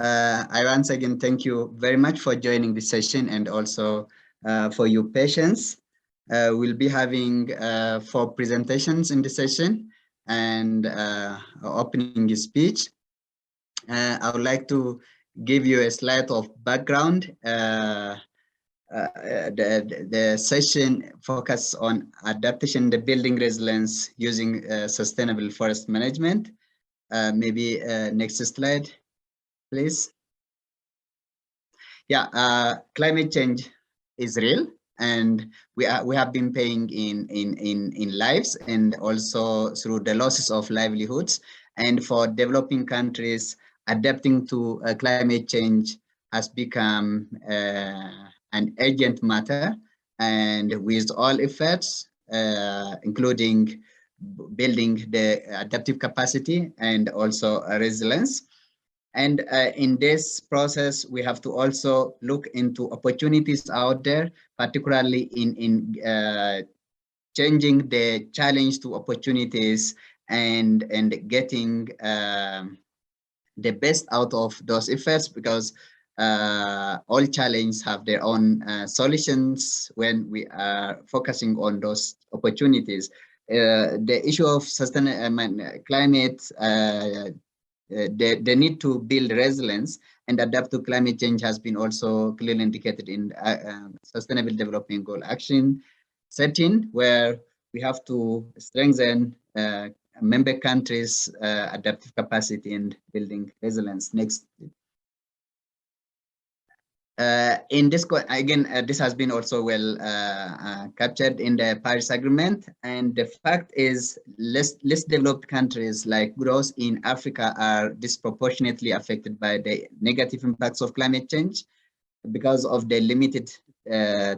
I once again thank you very much for joining this session and also for your patience. We'll be having 4 presentations in the session and opening speech. I would like to give you a slide of background. The session focuses on adaptation, the building resilience using sustainable forest management. Maybe next slide, please. Yeah, climate change is real, and we have been paying in lives and also through the losses of livelihoods. And for developing countries, adapting to climate change has become an urgent matter, and with all efforts, including building the adaptive capacity and also resilience. And in this process, we have to also look into opportunities out there, particularly in changing the challenge to opportunities and getting the best out of those efforts, because all challenges have their own solutions when we are focusing on those opportunities. The issue of climate, the need to build resilience and adapt to climate change has been also clearly indicated in Sustainable Development Goal Action 13, where we have to strengthen member countries' adaptive capacity and building resilience. Next. In this, again, this has been also well captured in the Paris Agreement, and the fact is less developed countries like those in Africa are disproportionately affected by the negative impacts of climate change because of the limited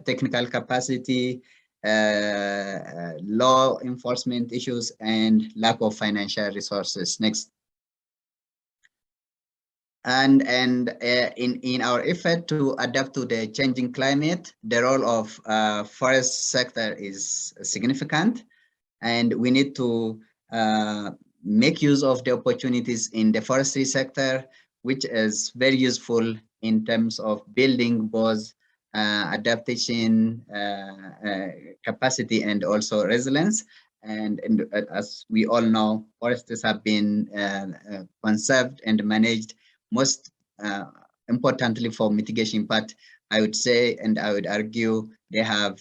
technical capacity, law enforcement issues, and lack of financial resources. Next. And in our effort to adapt to the changing climate, the role of forest sector is significant, and we need to make use of the opportunities in the forestry sector, which is very useful in terms of building both adaptation capacity and also resilience. And as we all know, forests have been conserved and managed most importantly for mitigation, but I would say, and I would argue, they have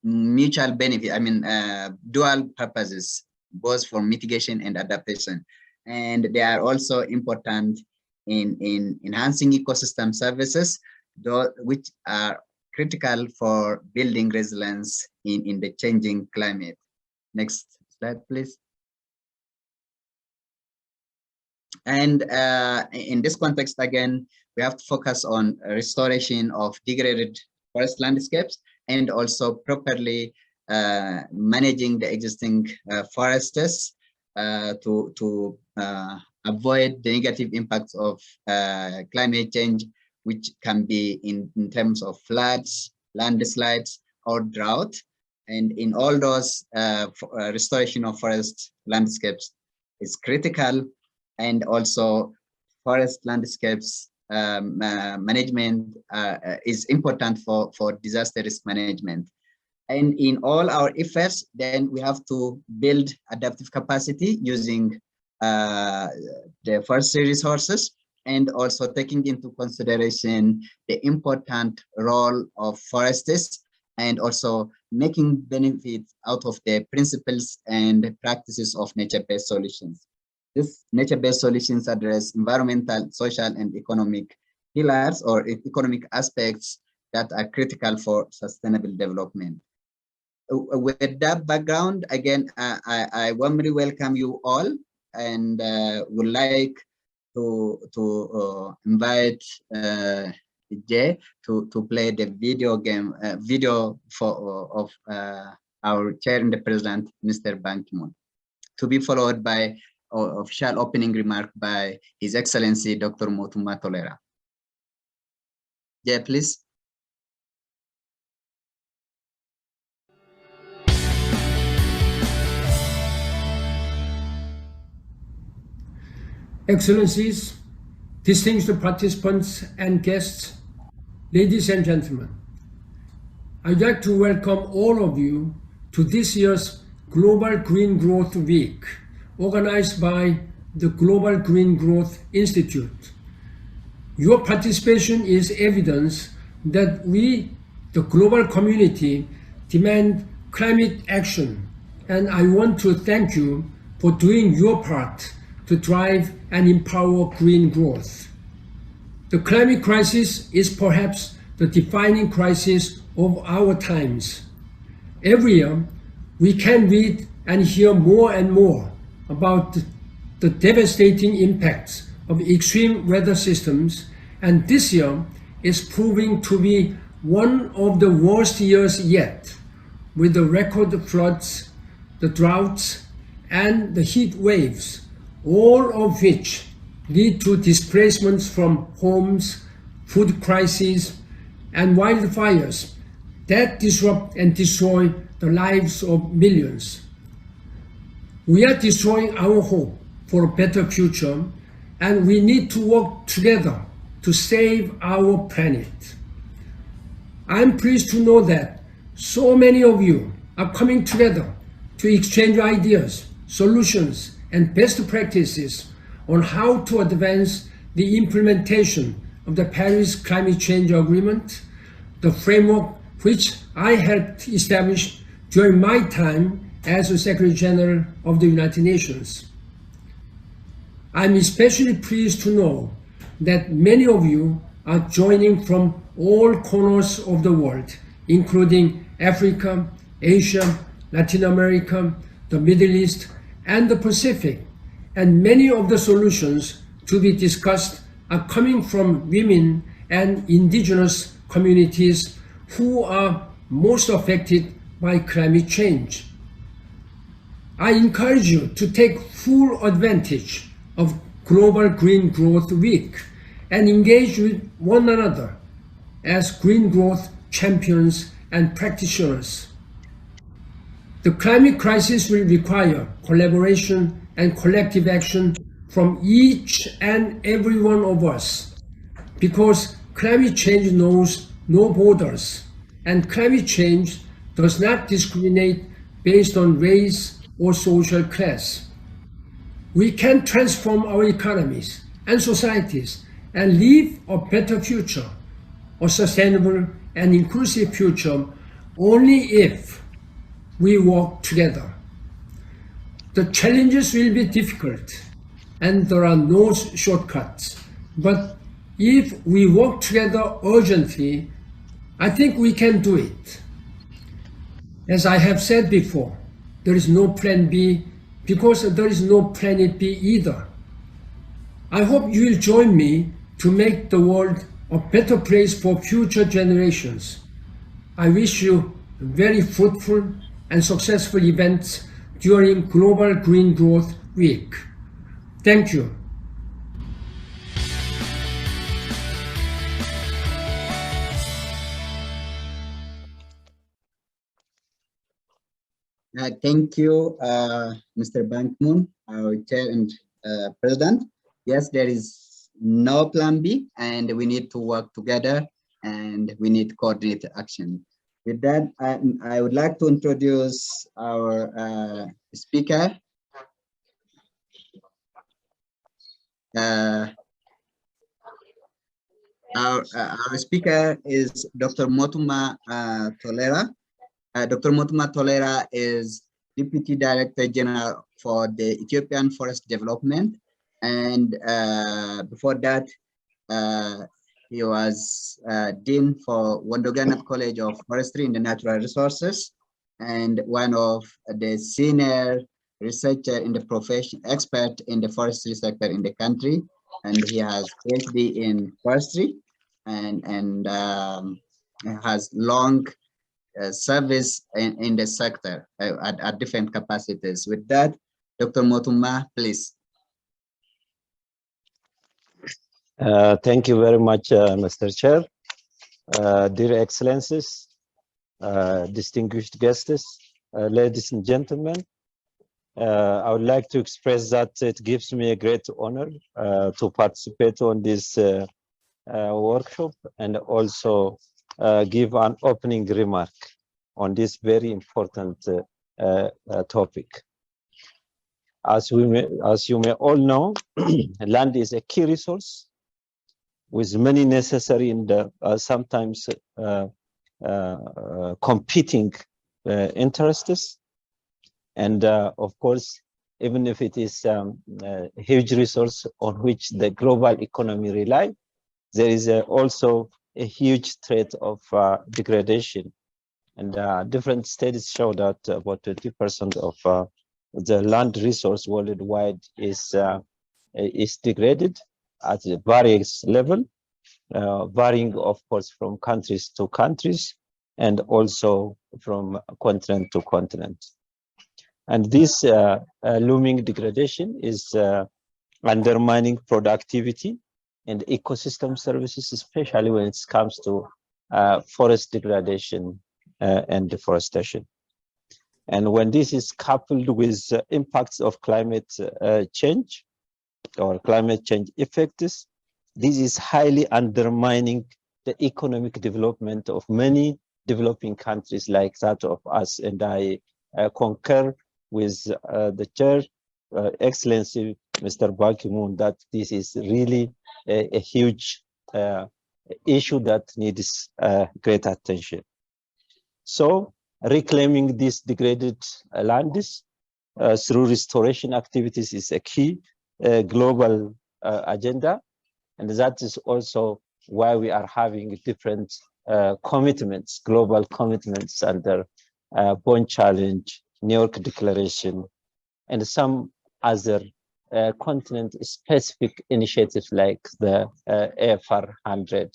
mutual benefit. I mean, dual purposes, both for mitigation and adaptation, and they are also important in enhancing ecosystem services, which are critical for building resilience in the changing climate. Next slide, please. And in this context, again, we have to focus on restoration of degraded forest landscapes and also properly managing the existing forests to avoid the negative impacts of climate change, which can be in terms of floods, landslides, or drought. And in all those, restoration of forest landscapes is critical, and also forest landscapes management is important for disaster risk management. And in all our efforts, then we have to build adaptive capacity using the forestry resources, and also taking into consideration the important role of forests, and also making benefits out of the principles and practices of nature-based solutions. These nature-based solutions address environmental, social, and economic pillars or economic aspects that are critical for sustainable development. With that background, again, I warmly welcome you all, and would like to invite Jay to play the video of our chair and the president, Mr. Ban Ki-moon, to be followed by official opening remark by His Excellency Dr. Motuma Tolera. Jay, please. Excellencies, distinguished participants and guests, ladies and gentlemen, I'd like to welcome all of you to this year's Global Green Growth Week, organized by the Global Green Growth Institute. Your participation is evidence that we, the global community, demand climate action, and I want to thank you for doing your part to drive and empower green growth. The climate crisis is perhaps the defining crisis of our times. Every year, we can read and hear more and more about the devastating impacts of extreme weather systems, and this year is proving to be one of the worst years yet, with the record floods, the droughts, and the heat waves, all of which lead to displacements from homes, food crises, and wildfires that disrupt and destroy the lives of millions. We are destroying our hope for a better future, and we need to work together to save our planet. I'm pleased to know that so many of you are coming together to exchange ideas, solutions, and best practices on how to advance the implementation of the Paris Climate Change Agreement, the framework which I helped establish during my time as the Secretary General of the United Nations. I'm especially pleased to know that many of you are joining from all corners of the world, including Africa, Asia, Latin America, the Middle East, and the Pacific, and many of the solutions to be discussed are coming from women and indigenous communities who are most affected by climate change. I encourage you to take full advantage of Global Green Growth Week and engage with one another as green growth champions and practitioners. The climate crisis will require collaboration and collective action from each and every one of us, because climate change knows no borders, and climate change does not discriminate based on race or social class. We can transform our economies and societies and leave a better future, a sustainable and inclusive future, only if we work together. The challenges will be difficult and there are no shortcuts, but if we work together urgently, I think we can do it. As I have said before, there is no plan B because there is no planet B either. I hope you will join me to make the world a better place for future generations. I wish you very fruitful and successful events during Global Green Growth Week. Thank you. Thank you, Mr. Ban Ki-moon, our chair and president. Yes, there is no plan B, and we need to work together, and we need coordinated action. With that, I would like to introduce our speaker. Our speaker is Dr. Motuma Tolera. Dr. Motuma Tolera is Deputy Director General for the Ethiopian Forest Development. And before that, he was Dean for Wondogana College of Forestry in the Natural Resources, and one of the senior researcher in the profession, expert in the forestry sector in the country. And he has PhD in forestry and has long service in the sector at different capacities. With that, Dr. Motuma, please. Thank you very much, Mr. Chair. Dear Excellencies, distinguished guests, ladies and gentlemen, I would like to express that it gives me a great honor to participate on this workshop and also give an opening remark on this very important topic. As you may all know, land is a key resource with many necessary and sometimes competing interests. And of course, even if it is a huge resource on which the global economy relies, there is also a huge threat of degradation. And different studies show that about 20% of the land resource worldwide is degraded at various level, varying, of course, from countries to countries and also from continent to continent. And this looming degradation is undermining productivity and ecosystem services, especially when it comes to forest degradation and deforestation. And when this is coupled with impacts of climate change or climate change effects, this is highly undermining the economic development of many developing countries like that of us. And I concur with the chair, Excellency Mr. Ban Ki-moon, that this is really a huge issue that needs great attention. So reclaiming these degraded lands through restoration activities is a key global agenda. And that is also why we are having different commitments, global commitments under Bonn Challenge, New York Declaration, and some other continent-specific initiatives like the AFR 100.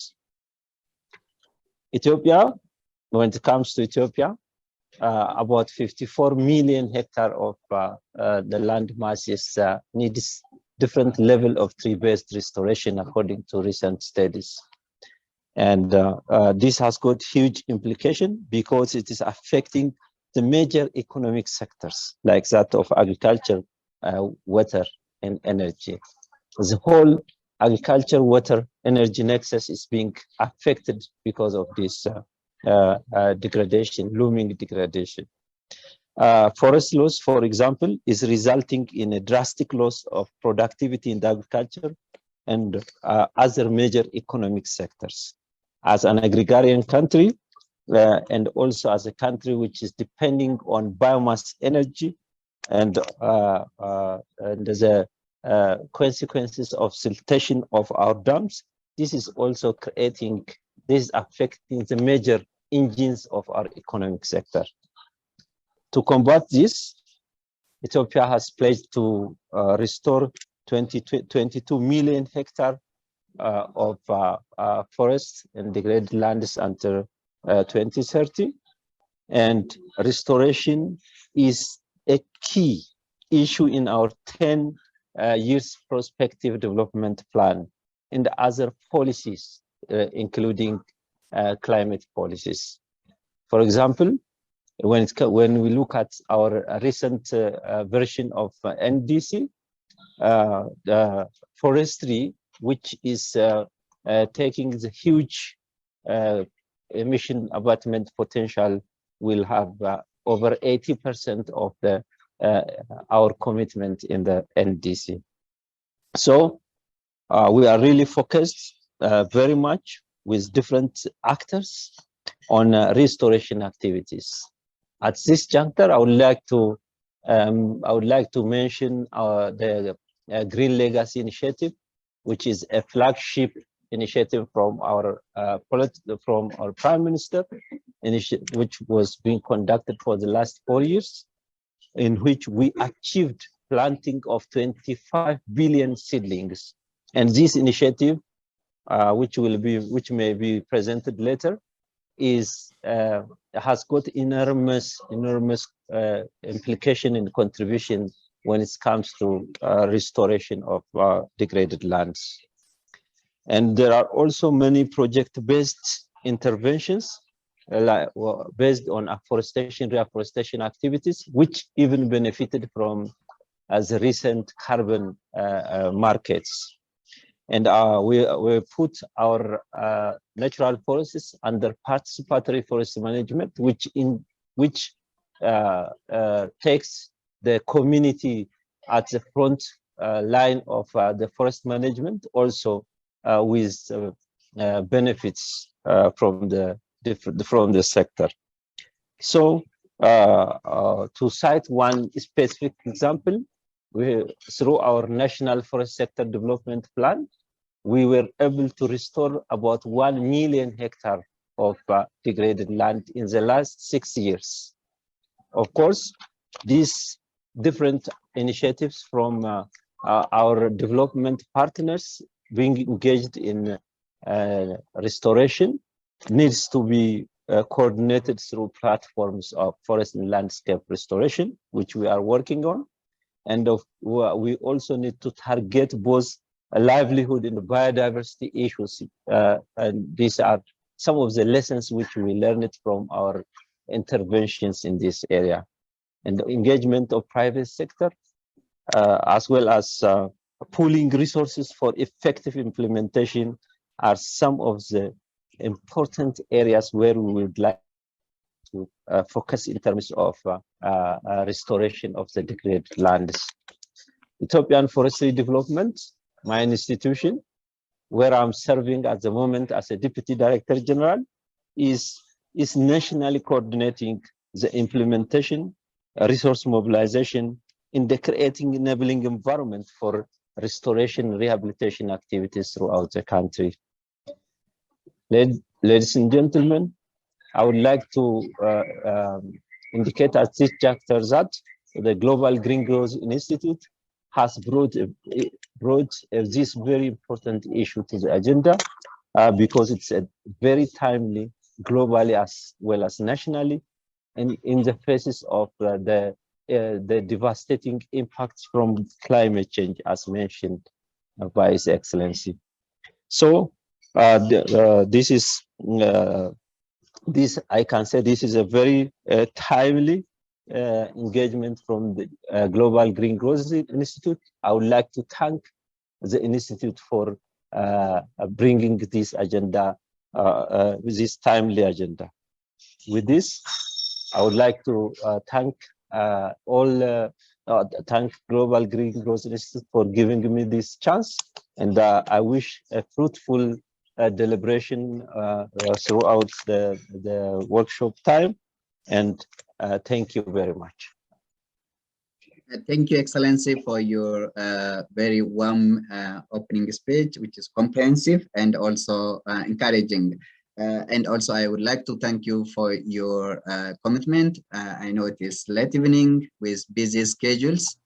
Ethiopia, when it comes to Ethiopia, about 54 million hectares of the land masses needs different level of tree-based restoration according to recent studies. And this has got huge implication because it is affecting the major economic sectors like that of agriculture, water, and energy. The whole agriculture, water, energy nexus is being affected because of this degradation, looming degradation. Forest loss, for example, is resulting in a drastic loss of productivity in the agriculture and other major economic sectors. As an agrarian country, and also as a country which is depending on biomass energy and the consequences of siltation of our dams, this is also creating, this is affecting the major engines of our economic sector. To combat this, Ethiopia has pledged to restore 22 million hectares of forests and degraded lands until 2030. And restoration is a key issue in our 10 years prospective development plan and other policies, including climate policies. For example, when we look at our recent version of NDC, the forestry, which is taking the huge emission abatement potential, will have over 80% of the our commitment in the NDC. So we are really focused very much with different actors on restoration activities. At this juncture, I would like to mention the Green Legacy Initiative, which is a flagship initiative from our Prime Minister, which was being conducted for the last 4 years, in which we achieved planting of 25 billion seedlings. And this initiative, which may be presented later, has got enormous implication and contribution when it comes to restoration of degraded lands. And there are also many project-based interventions based on afforestation, reforestation activities, which even benefited from the recent carbon markets. And we put our natural forests under participatory forest management, which takes the community at the front line of the forest management, also with benefits from the sector. So to cite one specific example, through our national forest sector development plan, we were able to restore about 1 million hectares of degraded land in the last 6 years. Of course, these different initiatives from our development partners being engaged in restoration needs to be coordinated through platforms of forest and landscape restoration, which we are working on. And we also need to target both livelihood and biodiversity issues. And these are some of the lessons which we learned from our interventions in this area. And the engagement of private sector, as well as pooling resources for effective implementation, are some of the important areas where we would like to focus in terms of restoration of the degraded lands. Ethiopian Forestry Development, my institution, where I'm serving at the moment as a Deputy Director General, is nationally coordinating the implementation, resource mobilization, in the creating enabling environment for restoration and rehabilitation activities throughout the country. Ladies and gentlemen, I would like to indicate at this chapter that the Global Green Growth Institute has brought this very important issue to the agenda because it's a very timely, globally as well as nationally, and in the faces of the devastating impacts from climate change, as mentioned by His Excellency. So this I can say this is a very timely engagement from the Global Green Growth Institute. I would like to thank the Institute for bringing this agenda, this timely agenda. With this, I would like to thank thank Global Green Growth Institute for giving me this chance, and I wish a fruitful deliberation throughout the workshop time, and thank you very much. Thank you, Excellency, for your very warm opening speech, which is comprehensive and also encouraging. And also, I would like to thank you for your commitment. I know it is late evening with busy schedules.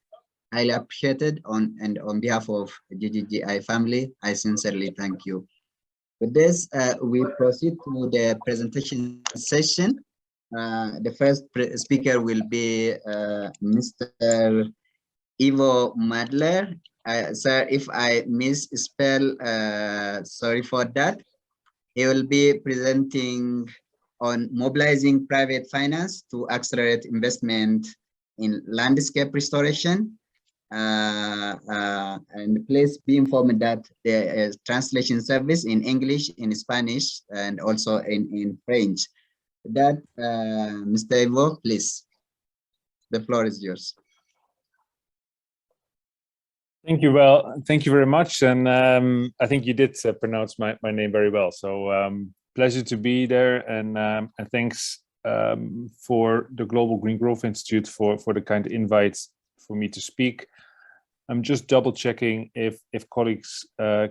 Highly appreciated on behalf of GGGI family. I sincerely thank you. With this, we proceed to the presentation session. The first speaker will be Mr. Ivo Madler. Sir, if I misspell, sorry for that. He will be presenting on mobilizing private finance to accelerate investment in landscape restoration. And please be informed that there is translation service in English, in Spanish, and also in French. That, Mr. Ivo, please, the floor is yours. Thank you. Well, thank you very much. And I think you did pronounce my name very well. So pleasure to be there. And thanks for the Global Green Growth Institute for the kind invites for me to speak. I'm just double checking if colleagues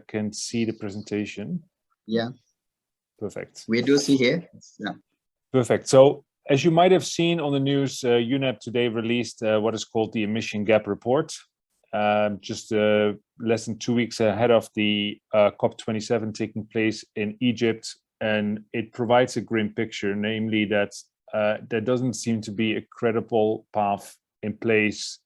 can see the presentation. Yeah. Perfect. We do see here. Yeah. Perfect. So as you might have seen on the news, UNEP today released what is called the Emission Gap Report. Just less than 2 weeks ahead of the COP27 taking place in Egypt, and it provides a grim picture, namely that there doesn't seem to be a credible path in place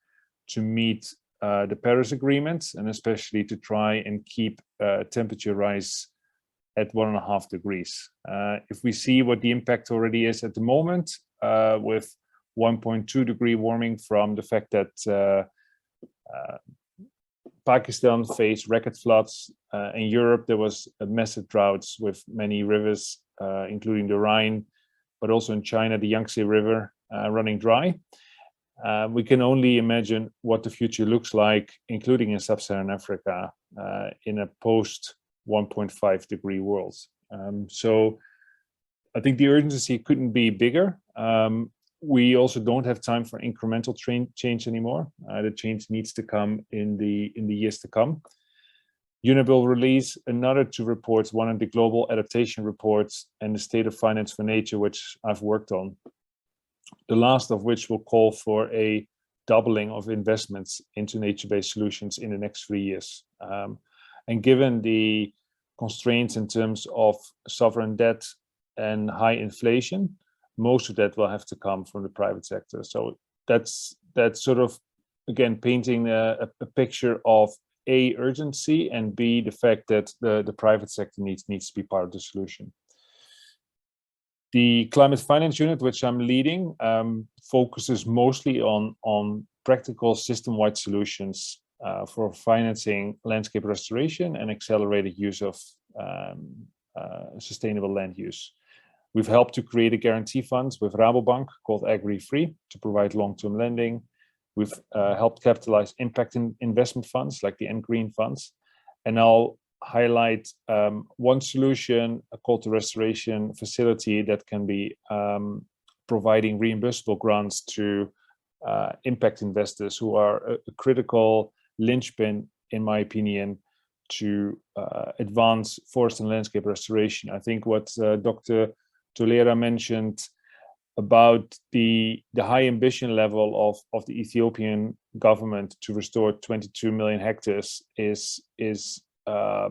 to meet the Paris Agreement, and especially to try and keep temperature rise at 1.5 degrees. If we see what the impact already is at the moment, with 1.2 degree warming from the fact that Pakistan faced record floods. In Europe, there was a massive droughts with many rivers, including the Rhine, but also in China, the Yangtze River running dry. We can only imagine what the future looks like, including in sub-Saharan Africa, in a post 1.5 degree world. So I think the urgency couldn't be bigger. We also don't have time for incremental change anymore. The change needs to come in the years to come. UNEP will release another 2 reports, one on the global adaptation reports and the state of finance for nature, which I've worked on. The last of which will call for a doubling of investments into nature-based solutions in the next 3 years. And given the constraints in terms of sovereign debt and high inflation, most of that will have to come from the private sector. So that's sort of, again, painting a picture of A, urgency, and B, the fact that the private sector needs to be part of the solution. The climate finance unit, which I'm leading, focuses mostly on practical system-wide solutions for financing landscape restoration and accelerated use of sustainable land use. We've helped to create a guarantee funds with Rabobank called Agri-Free to provide long-term lending. We've helped capitalize impact investment funds like the Green funds. And I'll highlight one solution called the Restoration Facility that can be providing reimbursable grants to impact investors who are a critical linchpin, in my opinion, to advance forest and landscape restoration. I think what Dr. Tolera mentioned about the high ambition level of the Ethiopian government to restore 22 million hectares is a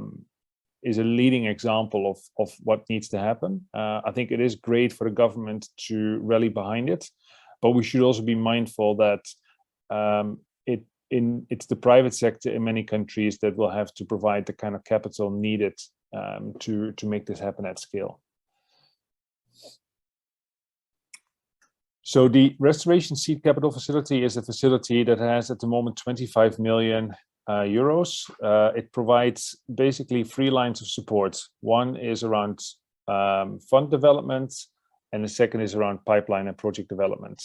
leading example of what needs to happen. I think it is great for the government to rally behind it, but we should also be mindful that it's the private sector in many countries that will have to provide the kind of capital needed to make this happen at scale. So the Restoration Seed Capital Facility is a facility that has at the moment 25 million euros. It provides basically 3 lines of support. One is around fund development, and the second is around pipeline and project development.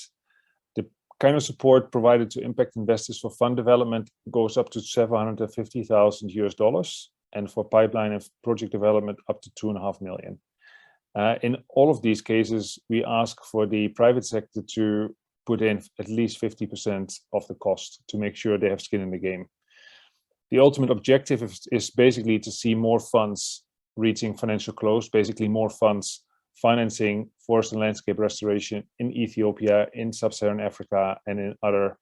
The kind of support provided to impact investors for fund development goes up to $750,000, and for pipeline and project development up to $2.5 million. In all of these cases, we ask for the private sector to put in at least 50% of the cost to make sure they have skin in the game. The ultimate objective is basically to see more funds reaching financial close, basically more funds financing forest and landscape restoration in Ethiopia, in sub-Saharan Africa, and in other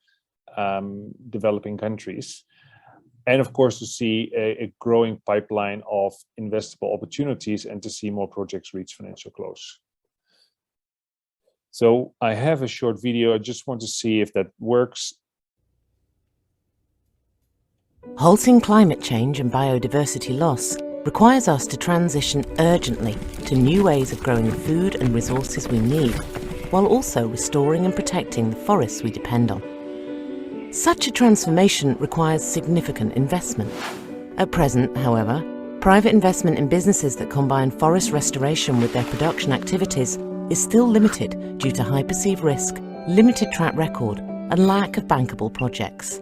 developing countries. And of course, to see a growing pipeline of investable opportunities and to see more projects reach financial close. So I have a short video. I just want to see if that works. Halting climate change and biodiversity loss requires us to transition urgently to new ways of growing the food and resources we need, while also restoring and protecting the forests we depend on. Such a transformation requires significant investment. At present, however, private investment in businesses that combine forest restoration with their production activities is still limited due to high perceived risk, limited track record, and lack of bankable projects.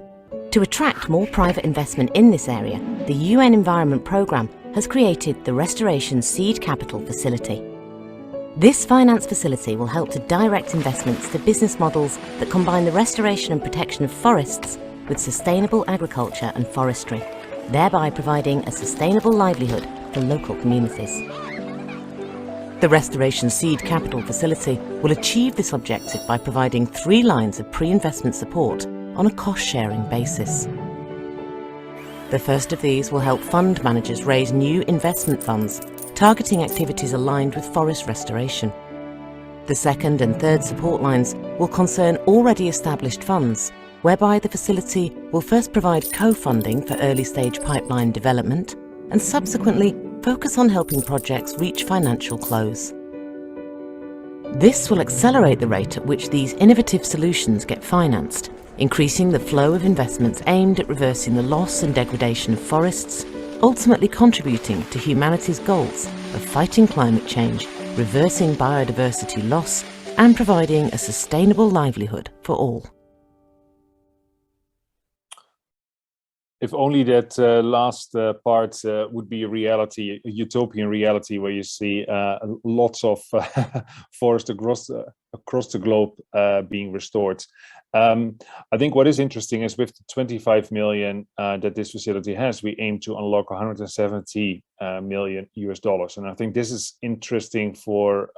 To attract more private investment in this area, the UN Environment Programme has created the Restoration Seed Capital Facility. This finance facility will help to direct investments to business models that combine the restoration and protection of forests with sustainable agriculture and forestry, thereby providing a sustainable livelihood for local communities. The Restoration Seed Capital Facility will achieve this objective by providing 3 lines of pre-investment support on a cost-sharing basis. The first of these will help fund managers raise new investment funds targeting activities aligned with forest restoration. The second and third support lines will concern already established funds, whereby the facility will first provide co-funding for early-stage pipeline development and subsequently focus on helping projects reach financial close. This will accelerate the rate at which these innovative solutions get financed, increasing the flow of investments aimed at reversing the loss and degradation of forests, ultimately contributing to humanity's goals of fighting climate change, reversing biodiversity loss, and providing a sustainable livelihood for all. If only that last part would be a reality, a utopian reality, where you see lots of forest across the globe being restored. I think what is interesting is with the 25 million that this facility has, we aim to unlock 170 million US dollars. And I think this is interesting for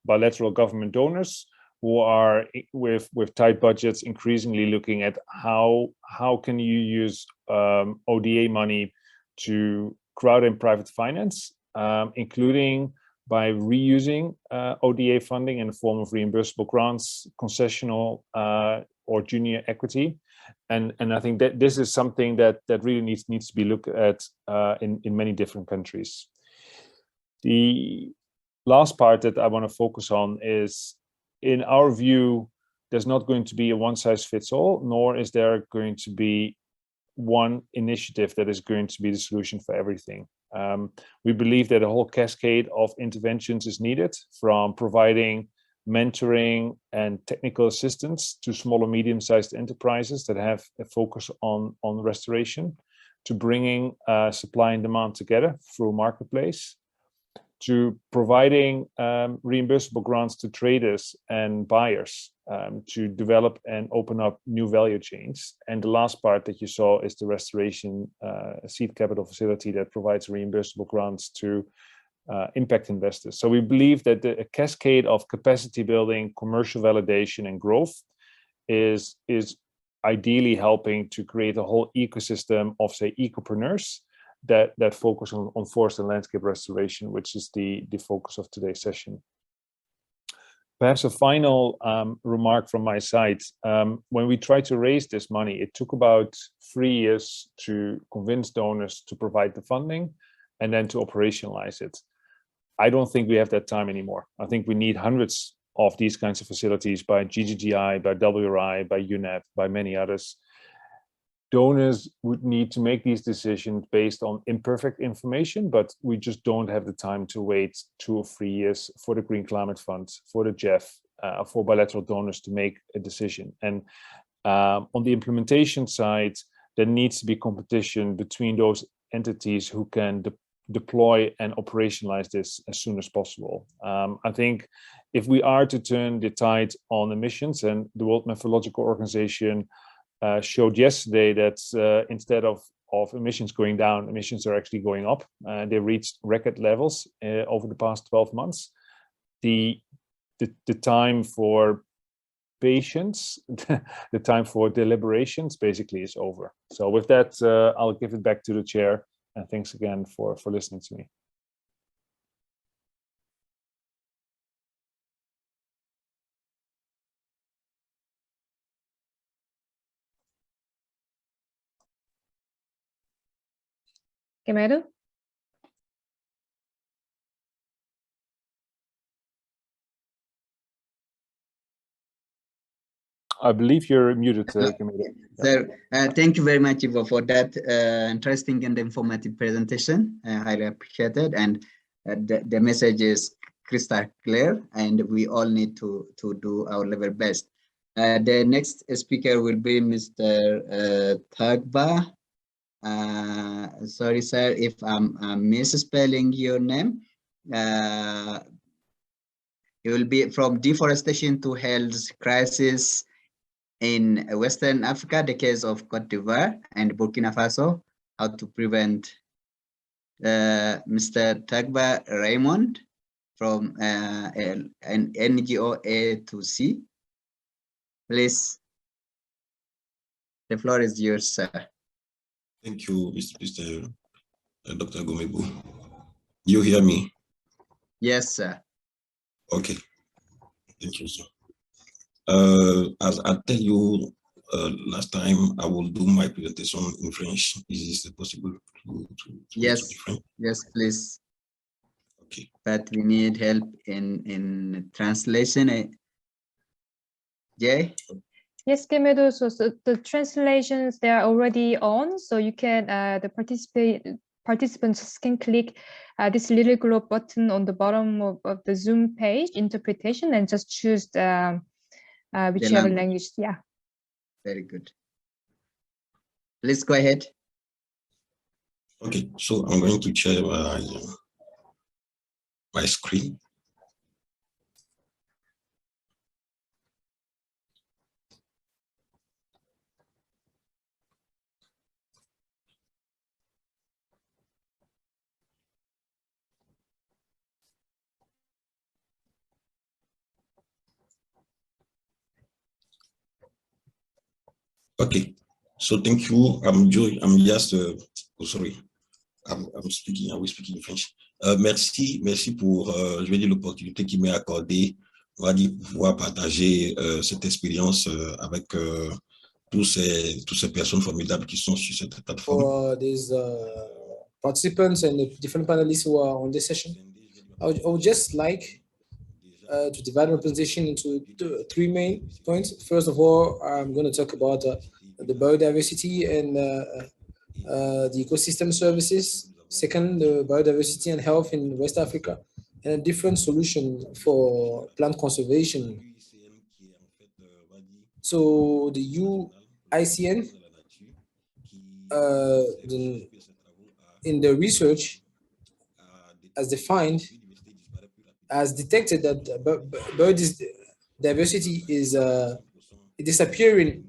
bilateral government donors who are with tight budgets increasingly looking at how can you use ODA money to crowd in private finance, including by reusing ODA funding in the form of reimbursable grants, concessional or junior equity. And I think that this is something that really needs to be looked at in many different countries. The last part that I want to focus on is, in our view, there's not going to be a one-size-fits-all, nor is there going to be one initiative that is going to be the solution for everything. We believe that a whole cascade of interventions is needed, from providing mentoring and technical assistance to small or medium-sized enterprises that have a focus on restoration, to bringing supply and demand together through a marketplace, to providing reimbursable grants to traders and buyers to develop and open up new value chains. And the last part that you saw is the restoration seed capital facility that provides reimbursable grants to impact investors. So we believe that a cascade of capacity building, commercial validation, and growth is ideally helping to create a whole ecosystem of, say, ecopreneurs that focus on forest and landscape restoration, which is the focus of today's session. Perhaps a final remark from my side. When we tried to raise this money, it took about 3 years to convince donors to provide the funding and then to operationalize it. I don't think we have that time anymore. I think we need hundreds of these kinds of facilities by GGGI, by WRI, by UNEP, by many others. Donors would need to make these decisions based on imperfect information, but we just don't have the time to wait 2 or 3 years for the Green Climate Fund, for the GEF, for bilateral donors to make a decision. And on the implementation side, there needs to be competition between those entities who can deploy and operationalize this as soon as possible. I think if we are to turn the tide on emissions, and the World Meteorological Organization showed yesterday that instead of emissions going down, emissions are actually going up. They reached record levels over the past 12 months. The time for patience, the time for deliberations basically is over. So with that, I'll give it back to the chair. And thanks again for listening to me. Gemeru? I believe you're muted, Gemeru. So thank you very much, Ivo, for that interesting and informative presentation. Highly appreciated, and the message is crystal clear, and we all need to do our level best. The next speaker will be Mr. Thagba. Sorry, sir, if I'm misspelling your name. It will be from deforestation to health crisis in Western Africa, the case of Cote d'Ivoire and Burkina Faso, how to prevent. Mr. Thagba Raymond from an NGO A to C. Please, the floor is yours, sir. Thank you, Mr. Dr. Gomebu. You hear me? Yes, sir. Okay. Thank you, sir. As I tell you, last time, I will do my presentation in French. Is it possible to Yes, switch to French? yes, please. Okay. But we need help in translation. Jay? Yes, Kemedo. So the translations, they are already on. So you can, the participants can click this little globe button on the bottom of the Zoom page, interpretation, and just choose whichever language. Yeah. Very good. Please go ahead. Okay, so I'm going to share my screen. Okay, so thank you. I'm just sorry. I'm speaking. I will speak in French. Merci pour je vais dire l'opportunité qui m'est accordée, on va dire, pour pouvoir partager cette expérience avec tous ces personnes formidables qui sont sur cette plateforme. For these participants and the different panelists who are on this session, I would just like to divide my presentation into three main points. First of all, I'm going to talk about the biodiversity and the ecosystem services. Second, the biodiversity and health in West Africa, and a different solution for plant conservation. So the UICN, in the research, as defined, has detected that biodiversity is disappearing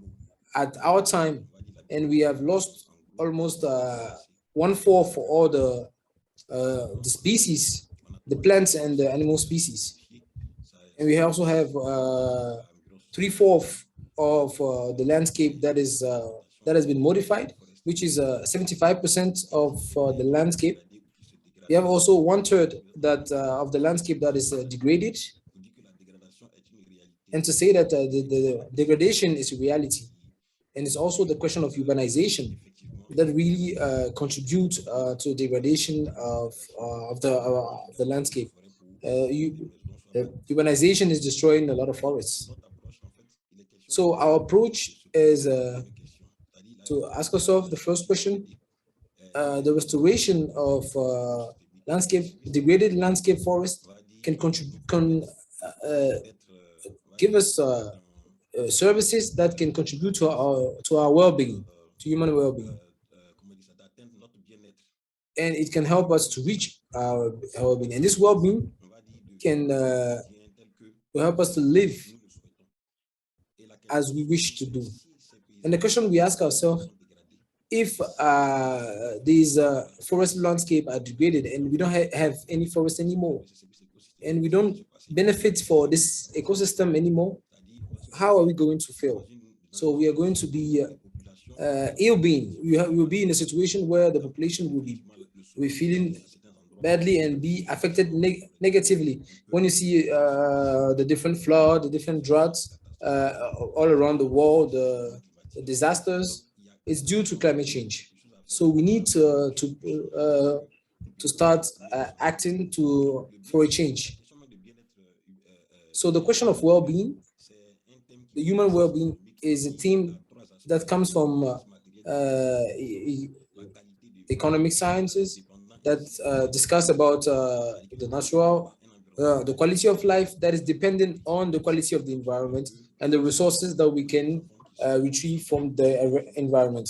at our time, and we have lost almost 1/4 for all the species, the plants and the animal species, and we also have 3/4 of the landscape that has been modified, which is 75% of the landscape. We have also 1/3 that of the landscape that is degraded, and to say that the degradation is a reality, and it's also the question of urbanization that really contribute to the degradation of the landscape. Urbanization is destroying a lot of forests. So our approach is to ask ourselves the first question: the restoration of degraded landscape forest can give us services that can contribute to our well-being, to human well-being, and it can help us to reach our well-being. And this well-being can help us to live as we wish to do. And the question we ask ourselves: if these forest landscape are degraded and we don't have any forest anymore, and we don't benefit for this ecosystem anymore, how are we going to feel? So we are going to be ill-being. We will be in a situation where the population will be feeling badly and be affected negatively. When you see the different flood, the different droughts all around the world, the disasters, it's due to climate change. So we need to start acting for a change. So the question of well-being, the human well-being, is a theme that comes from economic sciences that discuss about the natural, the quality of life that is dependent on the quality of the environment and the resources that we can retrieve from the environment.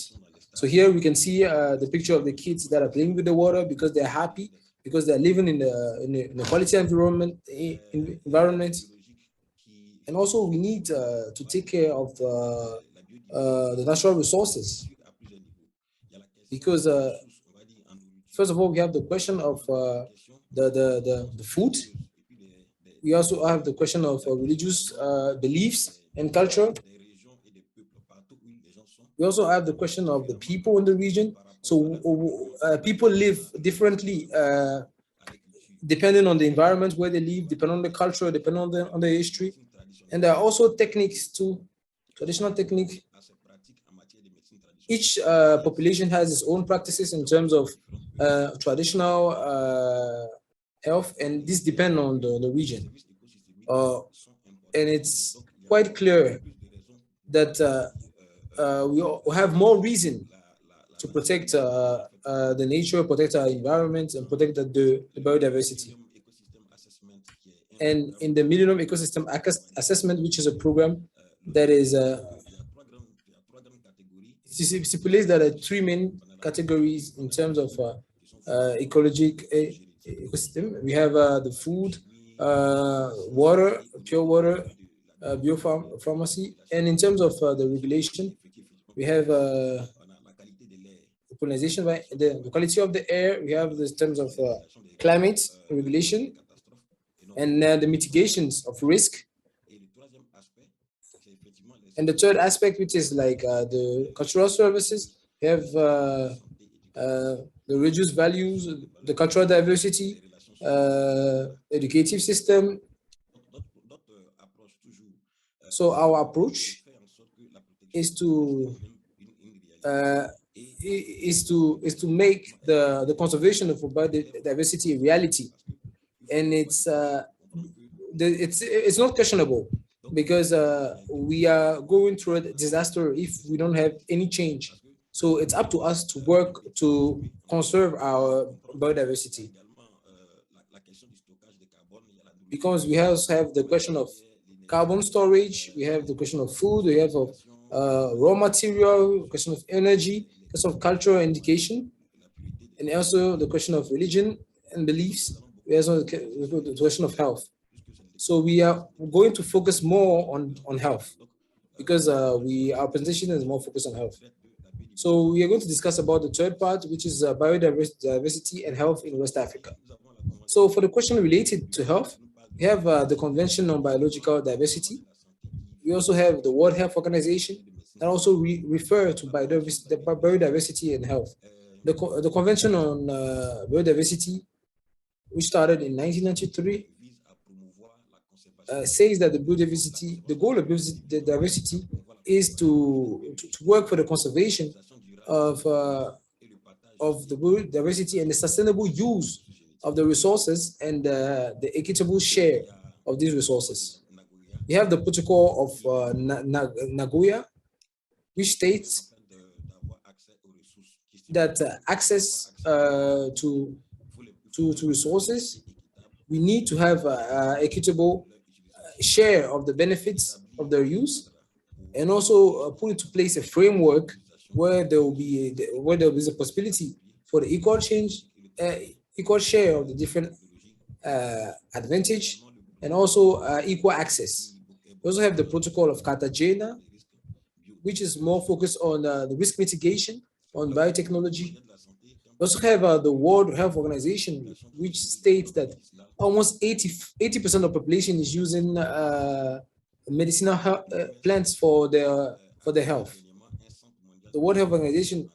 So here we can see the picture of the kids that are playing with the water because they're happy, because they're living in a quality environment. And also we need to take care of the natural resources, because first of all, we have the question of the food. We also have the question of religious beliefs and culture. We also have the question of the people in the region. So people live differently depending on the environment where they live, depending on the culture, depending on the history. And there are also techniques too, traditional techniques each population has its own practices in terms of traditional health, and this depends on the region. And it's quite clear that we have more reason to protect the nature, protect our environment, and protect the biodiversity. And in the Millennium Ecosystem Assessment, which is a program that is stipulates that there are three main categories in terms of ecologic ecosystem. We have the food, water, pure water, biopharmacy, and in terms of the regulation, we have pollination, the quality of the air. We have the terms of climate regulation, and the mitigations of risk. And the third aspect, which is like the cultural services, we have the reduced values, the cultural diversity, educative system. So our approach is to make the conservation of biodiversity a reality, and it's not questionable, because we are going through a disaster if we don't have any change. So it's up to us to work to conserve our biodiversity, because we also have the question of carbon storage, we have the question of food, we have of raw material, question of energy, question of cultural education, and also the question of religion and beliefs. We also have the question of health. So we are going to focus more on health, because our presentation is more focused on health. So we are going to discuss about the third part, which is biodiversity and health in West Africa. So for the question related to health, we have the Convention on Biological Diversity. We also have the World Health Organization that also refer to biodiversity and health. The Convention on Biodiversity, which started in 1993, says that the goal of biodiversity is to work for the conservation of the biodiversity and the sustainable use of the resources and the equitable share of these resources. We have the Protocol of Nagoya, which states that access to resources, we need to have equitable share of the benefits of their use, and also put into place a framework where there will be a possibility for the equal share of the different advantage, and also equal access. We also have the Protocol of Cartagena, which is more focused on the risk mitigation, on biotechnology. We also have the World Health Organization, which states that almost 80% of the population is using medicinal plants for their health. The World Health Organization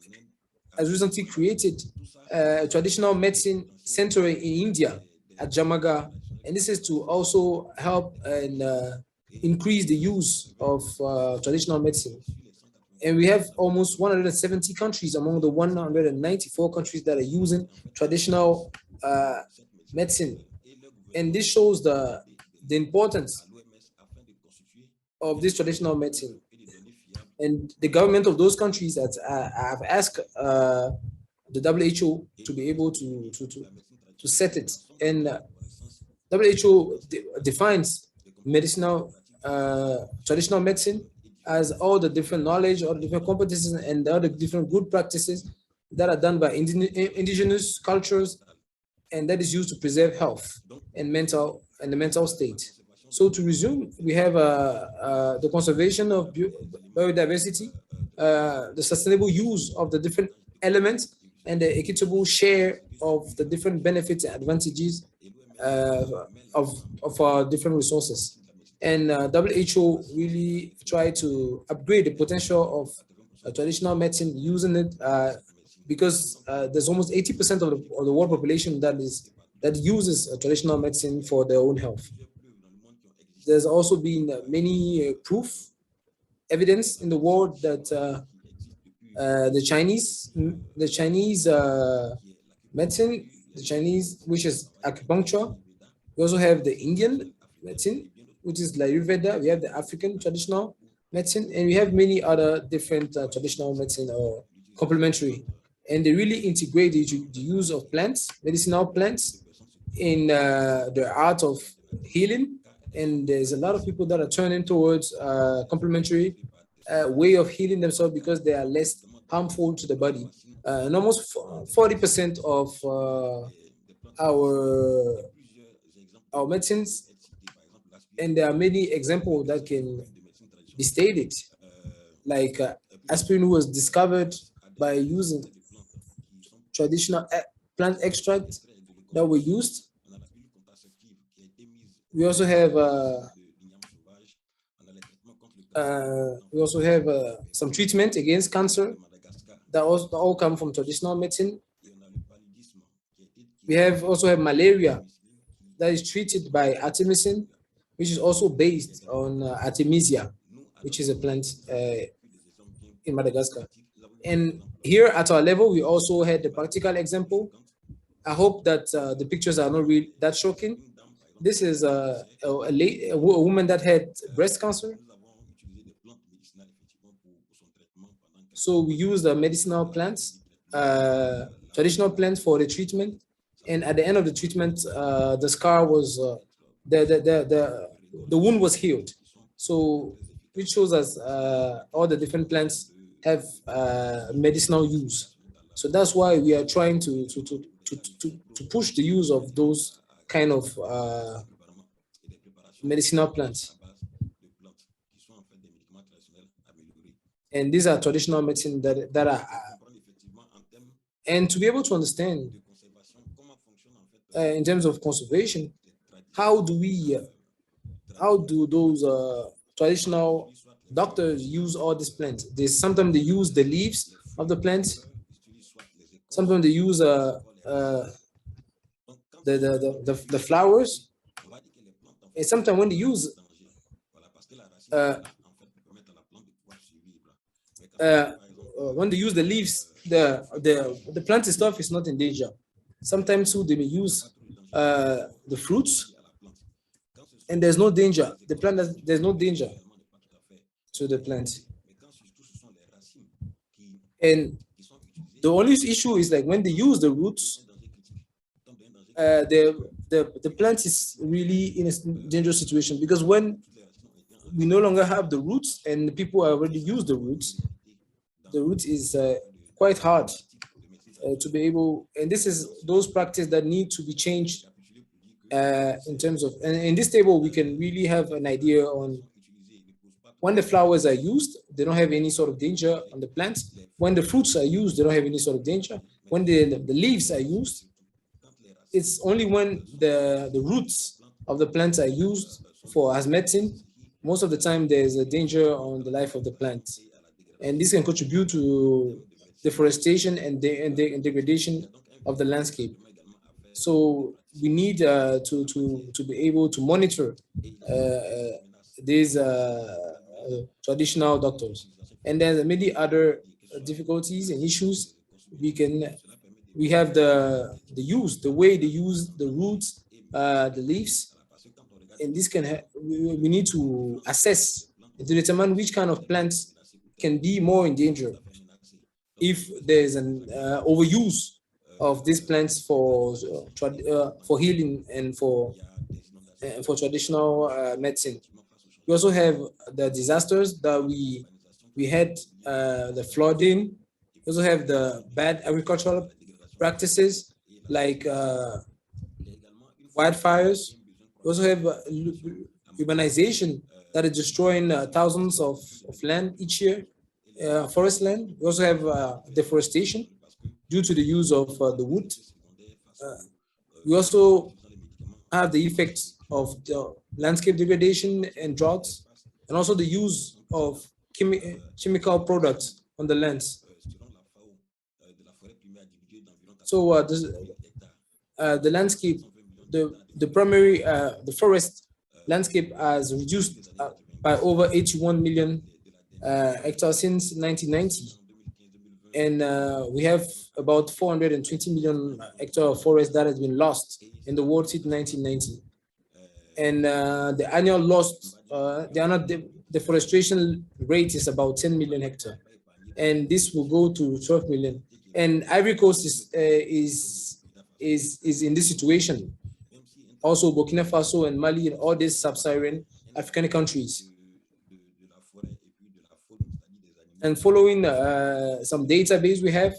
has recently created a traditional medicine center in India at Jamaga, and this is to also help and increase the use of traditional medicine. And we have almost 170 countries among the 194 countries that are using traditional medicine. And this shows the importance of this traditional medicine. And the government of those countries that have asked the WHO to be able to set it. And WHO defines traditional medicine as all the different knowledge, all the different competencies, and all the different good practices that are done by indigenous cultures, and that is used to preserve health and the mental state. So to resume, we have the conservation of biodiversity, the sustainable use of the different elements, and the equitable share of the different benefits and advantages of our different resources. And WHO really try to upgrade the potential of traditional medicine, using it because there's almost 80% of the world population that uses traditional medicine for their own health. There's also been many evidence in the world that the Chinese medicine, the Chinese, which is acupuncture. We also have the Indian medicine, which is Ayurveda. We have the African traditional medicine, and we have many other different traditional medicine or complementary. And they really integrate the use of plants, medicinal plants, in the art of healing. And there's a lot of people that are turning towards complementary way of healing themselves because they are less harmful to the body. And almost 40% of our medicines, and there are many examples that can be stated, like aspirin was discovered by using traditional plant extract that were used. We also have some treatment against cancer that all come from traditional medicine. We also have malaria that is treated by artemisinin, which is also based on artemisia, which is a plant in Madagascar. And here at our level, we also had the practical example. I hope that the pictures are not really that shocking. This is a woman that had breast cancer. So we used the medicinal plants, traditional plants for the treatment. And at the end of the treatment, the scar was, the wound was healed. So which shows us all the different plants have medicinal use. So that's why we are trying to push the use of those kind of medicinal plants. And these are traditional medicine that are, and to be able to understand in terms of conservation, how do those traditional doctors use all these plants? Sometimes they use the leaves of the plants. Sometimes they use the flowers. And sometimes when they use the leaves, the plant itself is not in danger. Sometimes too, they may use the fruits, and there's no danger. The plant, there's no danger to the plant. And the only issue is like when they use the roots, the plant is really in a dangerous situation, because when we no longer have the roots and the people already use the roots is quite hard to be able, and this is those practices that need to be changed in terms of, and in this table, we can really have an idea on when the flowers are used, they don't have any sort of danger on the plants. When the fruits are used, they don't have any sort of danger. When the leaves are used, it's only when the roots of the plants are used as medicine, most of the time there's a danger on the life of the plant. And this can contribute to deforestation and degradation of the landscape. So we need to be able to monitor these traditional doctors. And there's many other difficulties and issues. We have the way they use the roots, the leaves, and this we need to assess to determine which kind of plants can be more in danger if there's an overuse of these plants for healing and for traditional medicine. We also have the disasters that we had, the flooding. We also have the bad agricultural practices like wildfires. We also have urbanization that is destroying thousands of land each year, forest land. We also have deforestation due to the use of the wood. We also have the effects of the landscape degradation and droughts, and also the use of chemical products on the lands. So the landscape, the primary, the forest landscape has reduced by over 81 million hectares since 1990. and we have about 420 million hectares of forest that has been lost in the world since 1990. And the annual loss, the annual deforestation rate is about 10 million hectares, and this will go to 12 million. And Ivory Coast is in this situation. Also, Burkina Faso and Mali and all these sub-Saharan African countries. And following some database we have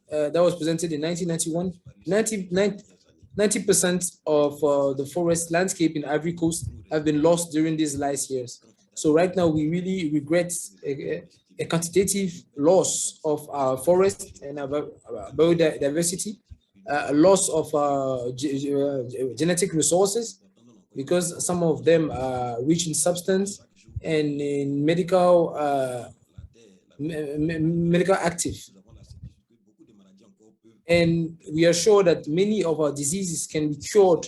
that was presented in 1991, 90% of the forest landscape in Ivory Coast have been lost during these last years. So right now we really regret a quantitative loss of our forest and our biodiversity, a loss of genetic resources, because some of them are rich in substance and in medical active. And we are sure that many of our diseases can be cured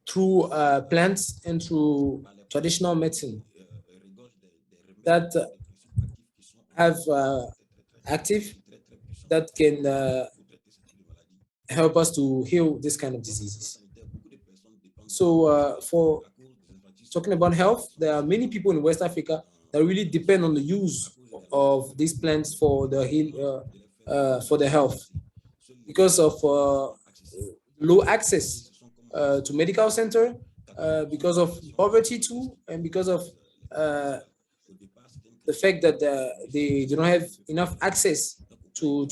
through plants and through traditional medicine that have active that can help us to heal this kind of diseases. So for talking about health, there are many people in West Africa that really depend on the use of these plants for the health, because of low access to medical center, because of poverty too, and because of the fact that they do not have enough access to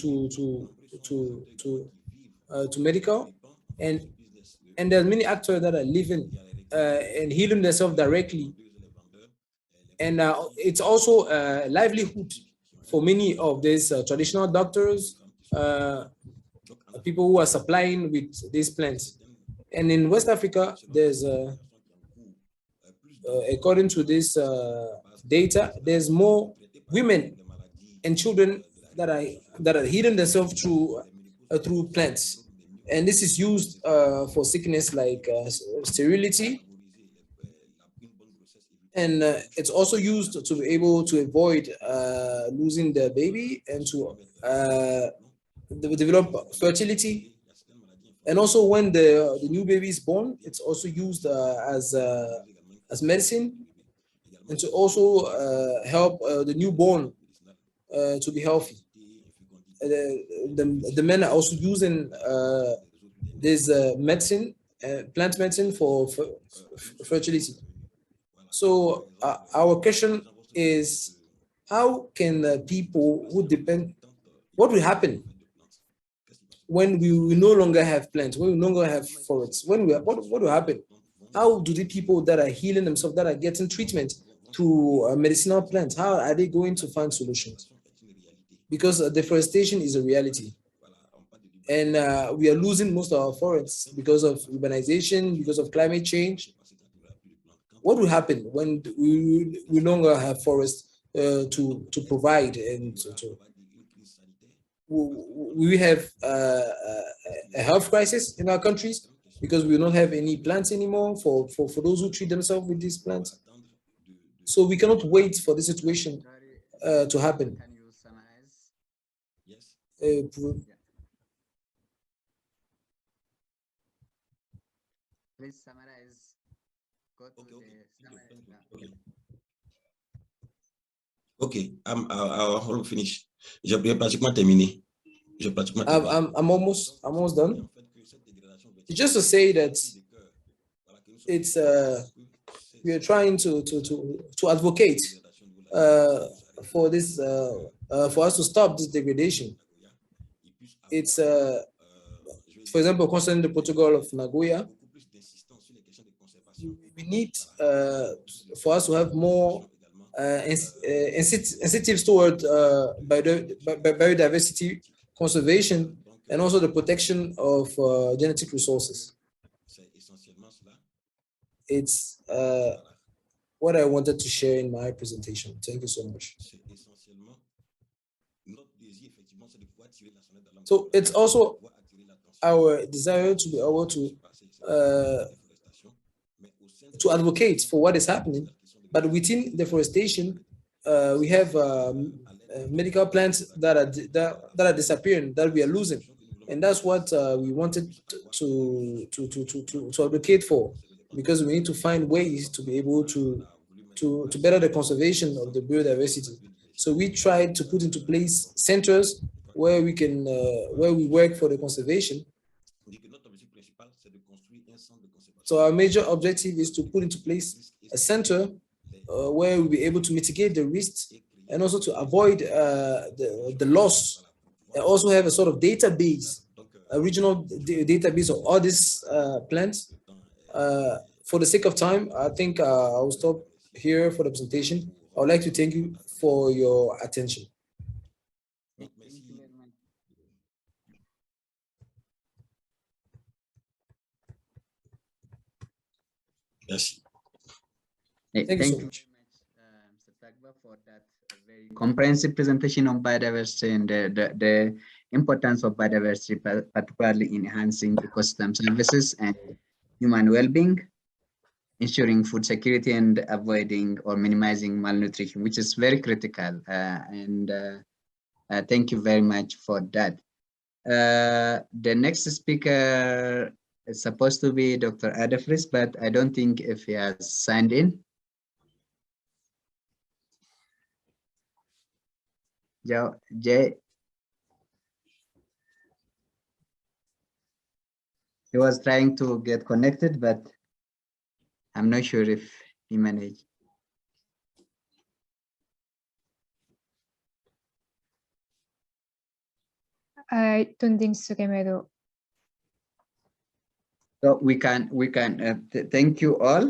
medical, and there are many actors that are living and healing themselves directly, and it's also a livelihood for many of these traditional doctors, people who are supplying with these plants. And in West Africa, there's according to this data, there's more women and children that are healing themselves through plants, and this is used for sickness like sterility, and it's also used to be able to avoid losing the baby and to develop fertility. And also when the new baby is born, it's also used as medicine, and to also help the newborn to be healthy. The men are also using this medicine, plant medicine for fertility. So our question is, how can people who depend, what will happen when we no longer have plants, when we no longer have forests, what will happen? How do the people that are healing themselves, that are getting treatment through medicinal plants, how are they going to find solutions? Because deforestation is a reality. And we are losing most of our forests because of urbanization, because of climate change. What will happen when we no longer have forests to provide, and we have a health crisis in our countries because we don't have any plants anymore for those who treat themselves with these plants. So we cannot wait for the situation to happen. Can you summarize? Yes. Please summarize. Go to the summary now. Okay, I'll finish. J'ai pratiquement terminé. I'm almost done. Just to say that it's we are trying to advocate for this for us to stop this degradation. It's for example, concerning the protocol of Nagoya, we need for us to have more incentives toward biodiversity conservation and also the protection of genetic resources. It's what I wanted to share in my presentation. Thank you so much. So it's also our desire to be able to advocate for what is happening, but within deforestation, we have medical plants that are disappearing, that we are losing, and that's what we wanted to advocate for, because we need to find ways to be able to better the conservation of the biodiversity. So we tried to put into place centers where we can where we work for the conservation. So our major objective is to put into place a center where we'll be able to mitigate the risks and also to avoid the loss, and also have a sort of database, a regional database of all these plants. For the sake of time, I think I will stop here for the presentation. I would like to thank you for your attention. Merci. Thank you so much. Mr. Tagba, for that very comprehensive presentation on biodiversity and the importance of biodiversity, particularly in enhancing ecosystem services and human well-being, ensuring food security and avoiding or minimizing malnutrition, which is very critical. Thank you very much for that. The next speaker is supposed to be Dr. Adafris, but I don't think if he has signed in. Jay, he was trying to get connected, but I'm not sure if he managed. I don't think so, Kemedo. So we can thank you all.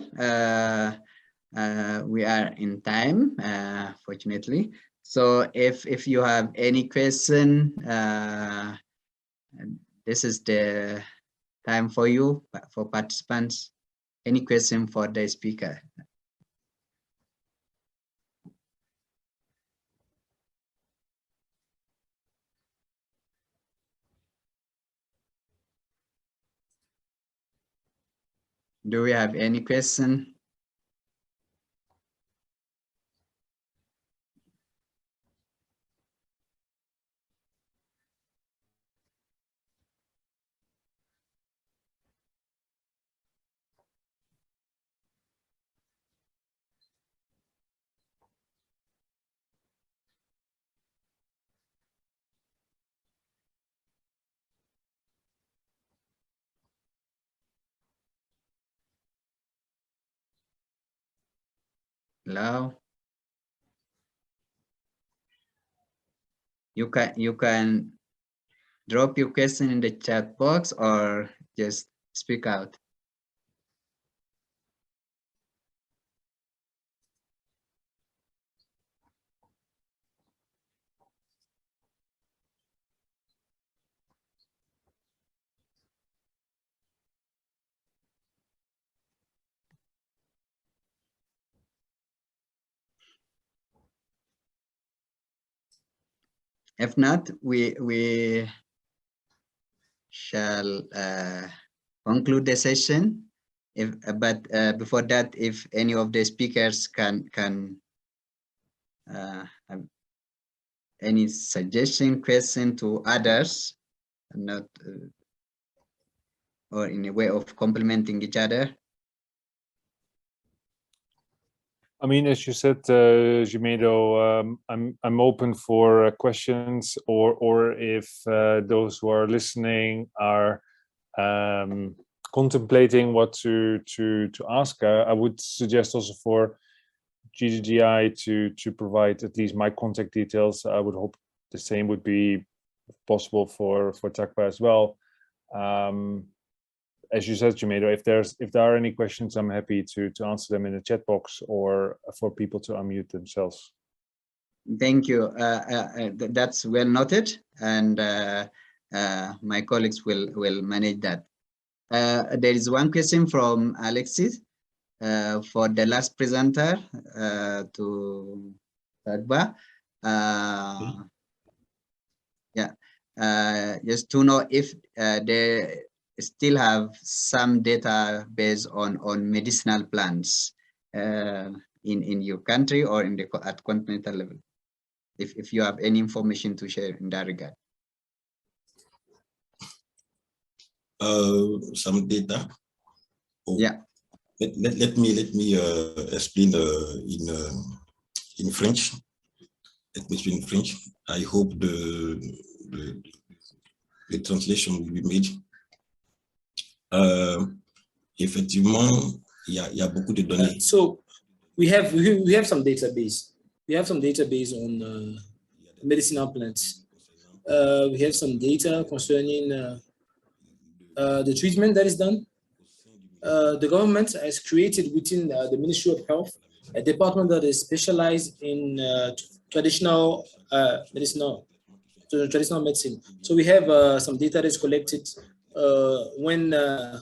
We are in time, fortunately. So if you have any question, this is the time for you, for participants. Any question for the speaker? Do we have any question? Hello? You can drop your question in the chat box or just speak out. If not, we shall conclude the session. But before that, if any of the speakers can have any suggestion, question to others, not or in a way of complementing each other. I mean, as you said, Jimedo, I'm open for questions, or if those who are listening are contemplating what to ask, I would suggest also for GGGI to provide at least my contact details. I would hope the same would be possible for TACPA as well. As you said, Jimedo, if there are any questions, I'm happy to answer them in the chat box or for people to unmute themselves. Thank you. That's well noted, and my colleagues will manage that. There is one question from Alexis for the last presenter to Tagba. Just to know if they still have some data based on medicinal plants in your country or at continental level. if you have any information to share in that regard. Some data. Oh, yeah. Let me explain in French. Let me explain in French. I hope the translation will be made. Effectivement, il y a beaucoup de données. So we have some database. We have some database on medicinal plants. We have some data concerning the treatment that is done. The government has created within the Ministry of Health a department that is specialized in traditional medicine. So we have some data that is collected when a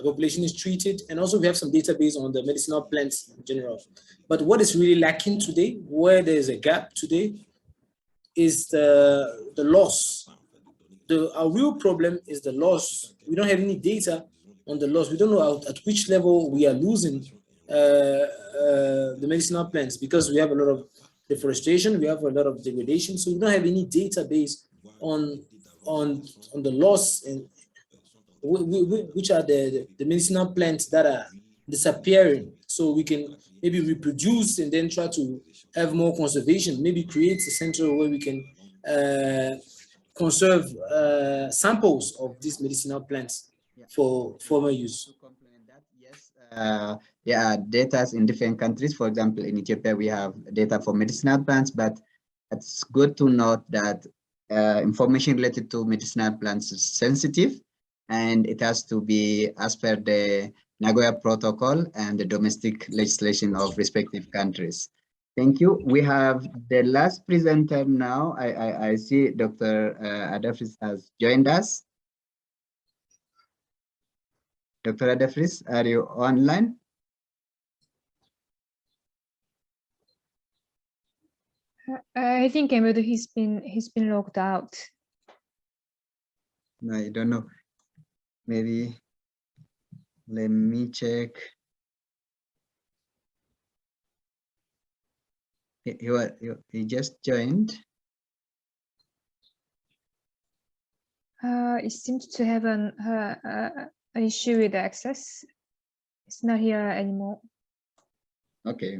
population is treated, and also we have some database on the medicinal plants in general. But what is really lacking today, where there is a gap today, is the loss. Our real problem is the loss. We don't have any data on the loss. We don't know at which level we are losing the medicinal plants, because we have a lot of deforestation, we have a lot of degradation, so we don't have any database on the loss and which are the medicinal plants that are disappearing, so we can maybe reproduce and then try to have more conservation, maybe create a center where we can conserve samples of these medicinal plants for former use. Yes, there are data in different countries. For example, in Ethiopia, we have data for medicinal plants, but it's good to note that information related to medicinal plants is sensitive, and it has to be as per the Nagoya Protocol and the domestic legislation of respective countries. Thank you. We have the last presenter now. I see Dr. Adafris has joined us. Dr. Adafris, are you online? I think he's been logged out. No, I don't know. Maybe let me check. He just joined. It seems to have an issue with access. It's not here anymore. Okay.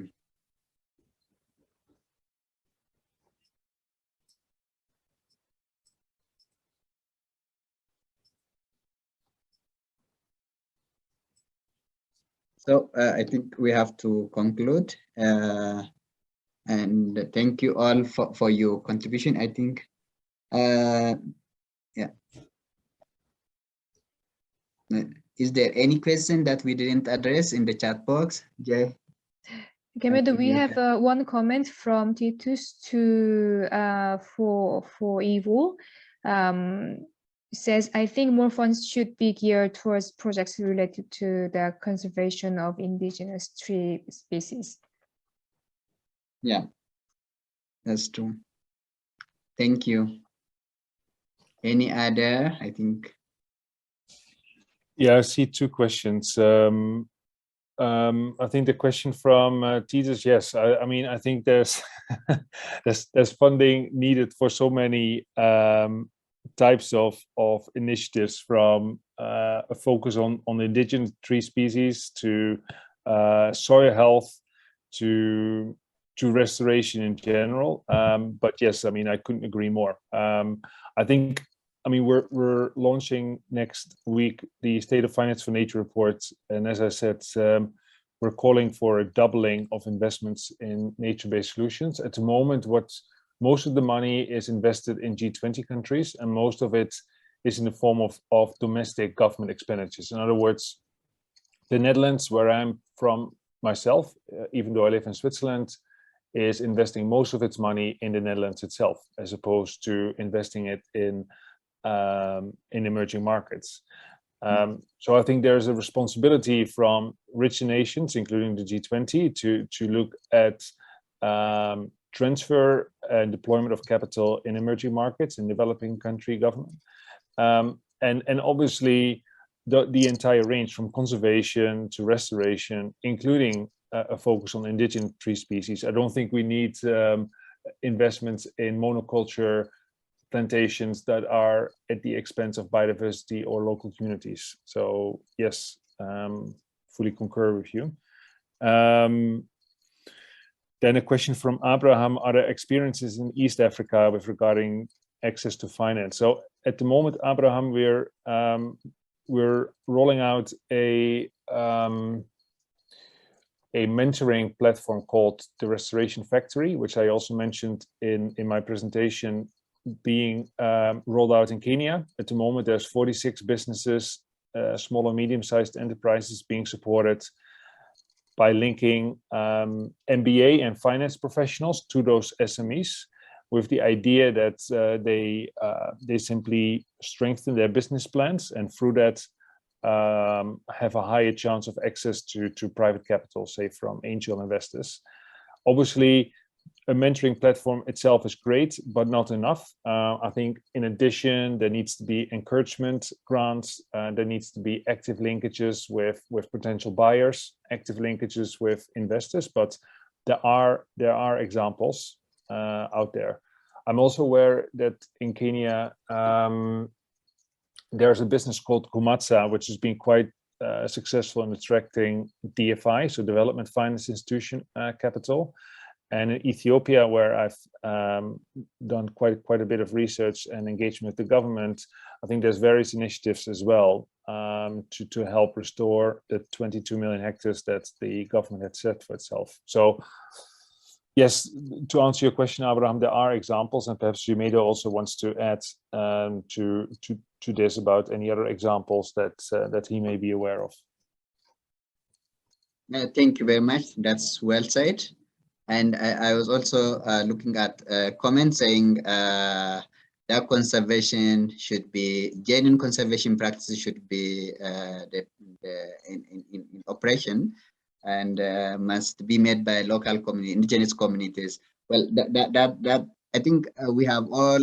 So I think we have to conclude. And thank you all for your contribution. I think, yeah. Is there any question that we didn't address in the chat box, Jay? Okay, we have one comment from Titus for Evo. Says, I think more funds should be geared towards projects related to the conservation of indigenous tree species. Yeah, that's true. Thank you. Any other, I think? Yeah, I see two questions. I think the question from Titus, yes, I mean, I think there's there's funding needed for so many types of initiatives, from a focus on indigenous tree species to soil health to restoration in general. But yes, I mean, I couldn't agree more. I think, I mean, we're launching next week the State of Finance for Nature report, and as I said, we're calling for a doubling of investments in nature-based solutions. At the moment, most of the money is invested in G20 countries, and most of it is in the form of domestic government expenditures. In other words, the Netherlands, where I'm from myself, even though I live in Switzerland, is investing most of its money in the Netherlands itself, as opposed to investing it in emerging markets. So I think there's a responsibility from rich nations, including the G20, to look at transfer and deployment of capital in emerging markets and developing country government. And obviously the entire range, from conservation to restoration, including a focus on indigenous tree species. I don't think we need investments in monoculture plantations that are at the expense of biodiversity or local communities. So yes, fully concur with you. Then a question from Abraham: are there experiences in East Africa with regarding access to finance? So at the moment, Abraham, we're rolling out a mentoring platform called the Restoration Factory, which I also mentioned in my presentation, being rolled out in Kenya. At the moment, there's 46 businesses, small and medium-sized enterprises being supported by linking MBA and finance professionals to those SMEs, with the idea that they simply strengthen their business plans, and through that have a higher chance of access to private capital, say from angel investors. Obviously, a mentoring platform itself is great, but not enough. I think in addition, there needs to be encouragement grants. There needs to be active linkages with potential buyers, active linkages with investors, but there are examples out there. I'm also aware that in Kenya, there's a business called Kumatsa, which has been quite successful in attracting DFI, so Development Finance Institution capital. And in Ethiopia, where I've done quite a bit of research and engagement with the government, I think there's various initiatives as well to help restore the 22 million hectares that the government had set for itself. So yes, to answer your question, Abraham, there are examples, and perhaps Jumedo also wants to add to this about any other examples that he may be aware of. Thank you very much. That's well said. And I was also looking at comments saying that conservation should be, genuine conservation practices should be in operation, and must be made by local community, indigenous communities. Well, that I think we have all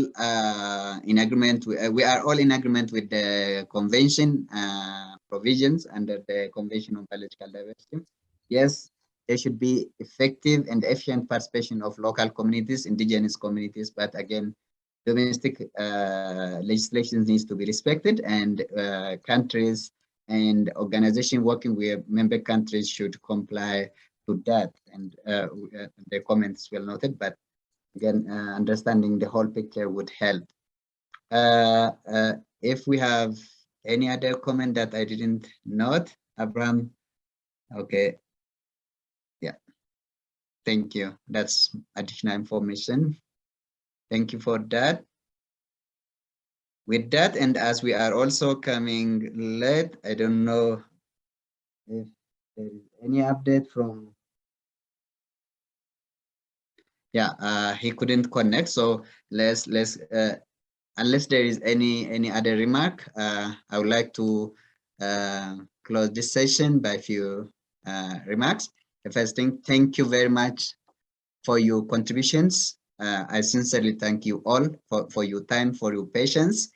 in agreement. We are all in agreement with the convention provisions under the Convention on Biological Diversity. Yes, there should be effective and efficient participation of local communities, indigenous communities, but again, domestic legislation needs to be respected, and countries and organizations working with member countries should comply to that. And the comments well noted, but again, understanding the whole picture would help. If we have any other comment that I didn't note, Abraham, okay. Thank you. That's additional information. Thank you for that. With that, and as we are also coming late, I don't know if there is any update from. Yeah, he couldn't connect. So let's unless there is any other remark, I would like to close this session by a few remarks. The first thing, thank you very much for your contributions. I sincerely thank you all for your time, for your patience.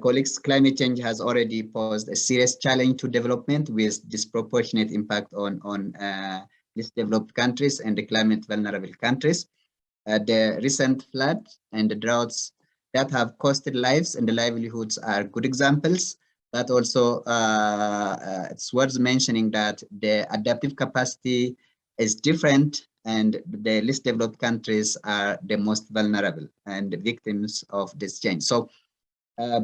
Colleagues, climate change has already posed a serious challenge to development with disproportionate impact on least developed countries and the climate vulnerable countries. The recent floods and the droughts that have costed lives and the livelihoods are good examples. But also, it's worth mentioning that the adaptive capacity is different, and the least developed countries are the most vulnerable and the victims of this change. So, I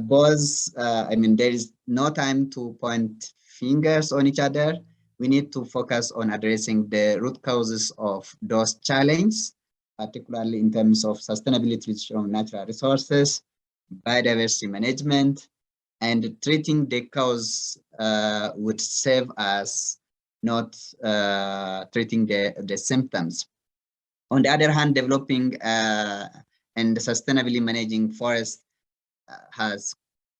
mean, there is no time to point fingers on each other. We need to focus on addressing the root causes of those challenges, particularly in terms of sustainability from natural resources, biodiversity management, and treating the cause would save us, not treating the symptoms. On the other hand, developing and sustainably managing forests has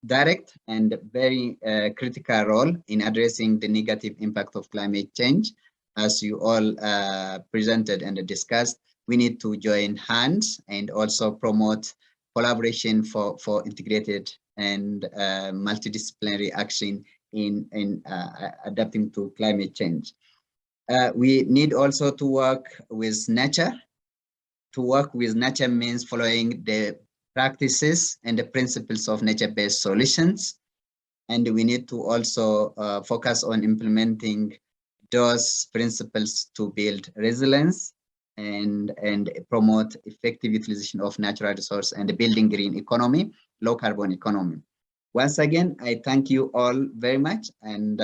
direct and very critical role in addressing the negative impact of climate change. As you all presented and discussed, we need to join hands and also promote collaboration for integrated and multidisciplinary action in adapting to climate change. We need also to work with nature to work with nature means following the practices and the principles of nature-based solutions. And we need to also focus on implementing those principles to build resilience and promote effective utilization of natural resource and building green economy, low carbon economy. Once again, I thank you all very much and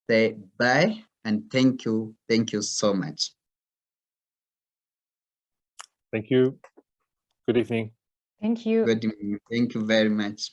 say bye and thank you so much. Thank you. Good evening. Thank you. Good evening. Thank you very much.